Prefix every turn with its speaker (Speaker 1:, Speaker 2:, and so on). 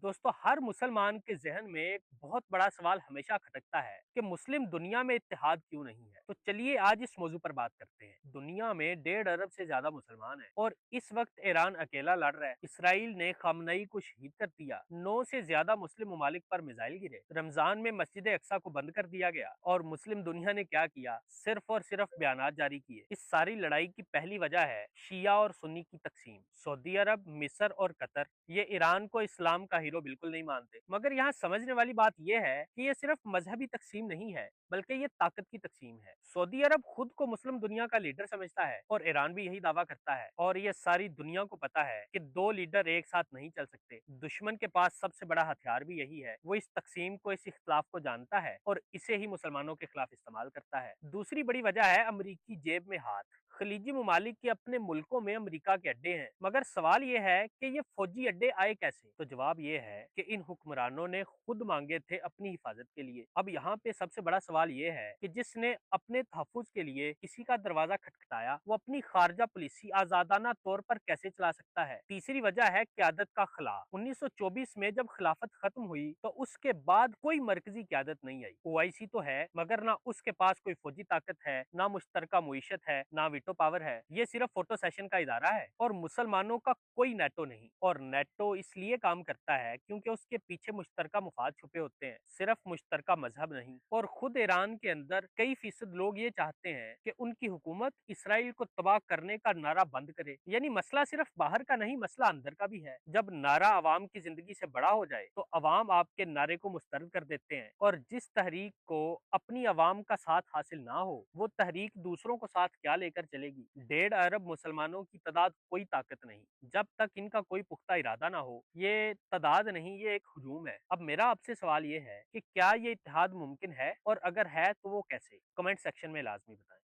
Speaker 1: दोस्तों, हर मुसलमान के ज़हन में एक बहुत बड़ा सवाल हमेशा खटकता है कि मुस्लिम दुनिया में इत्तेहाद क्यों नहीं है। तो चलिए आज इस मौजू पर बात करते हैं। दुनिया में 1.5 अरब से ज्यादा मुसलमान हैं और इस वक्त ईरान अकेला लड़ रहा है। इसराइल ने खामनई को शहीद कर दिया, 9 से ज्यादा मुस्लिम ममालिक पर मिसाइल गिरे, रमजान में मस्जिद अक्सा को बंद कर दिया गया और मुस्लिम दुनिया ने क्या किया? सिर्फ और सिर्फ बयानात जारी किए। इस सारी लड़ाई की पहली वजह है शिया और सुन्नी की तकसीम। सऊदी अरब, मिस्र और कतर ये ईरान को इस्लाम का हीरो बिल्कुल नहीं मानते। मगर यहाँ समझने वाली बात यह है कि ये सिर्फ मजहबी तकसीम नहीं है, बल्कि ये ताकत की तकसीम है। सऊदी अरब खुद को मुस्लिम दुनिया का लीडर समझता है और ईरान भी यही दावा करता है। और ये सारी दुनिया को पता है कि दो लीडर एक साथ नहीं चल सकते। दुश्मन के पास सबसे बड़ा हथियार भी यही है। वो इस तकसीम को, इस इख्तलाफ को जानता है और इसे ही मुसलमानों के खिलाफ इस्तेमाल करता है। दूसरी बड़ी वजह है अमरीकी जेब में हाथ। खलीजी ममालिक के अपने मुल्कों में अमेरिका के अड्डे हैं, मगर सवाल ये है कि ये फौजी अड्डे आए कैसे? तो जवाब ये है कि इन हुक्मरानों ने खुद मांगे थे अपनी हिफाजत के लिए। अब यहाँ पे सबसे बड़ा सवाल ये है कि जिसने अपने तहफ्फुज के लिए किसी का दरवाजा खटखटाया, वो अपनी खारजा पॉलिसी आजादाना तौर पर कैसे चला सकता है? तीसरी वजह है क्यादत का खला। 1924 में जब खिलाफत खत्म हुई तो उसके बाद कोई मरकजी क्यादत नहीं आई। ओआईसी तो है, मगर ना उसके पास कोई फौजी ताकत है, ना मुश्तरका मुईशत है, ना वीटो पावर है। ये सिर्फ फोटो सेशन का इदारा है और मुसलमानों का कोई नेटो नहीं। और नेटो इसलिए काम करता है क्योंकि उसके पीछे मुश्तरका मुफाद छुपे होते हैं, सिर्फ मुश्तरका मजहब नहीं। और खुद ईरान के अंदर कई फीसद लोग ये चाहते हैं कि उनकी हुकूमत इसराइल को तबाह करने का नारा बंद करे। यानी मसला सिर्फ बाहर का नहीं, मसला अंदर का भी है। जब नारा अवाम की जिंदगी से बड़ा हो जाए तो अवाम आपके नारे को मुस्तरद कर देते हैं। और जिस तहरीक को अपनी अवाम का साथ हासिल ना हो, वो तहरीक दूसरों को साथ क्या लेकर चलेगी? 1.5 अरब मुसलमानों की तादाद कोई ताकत नहीं, जब तक इनका कोई पुख्ता इरादा ना हो। ये तादाद नहीं, ये एक हुजूम है। अब मेरा आपसे सवाल ये है कि क्या ये इत्तेहाद मुमकिन है, और अगर है तो वो कैसे? कमेंट सेक्शन में लाजमी बताएं।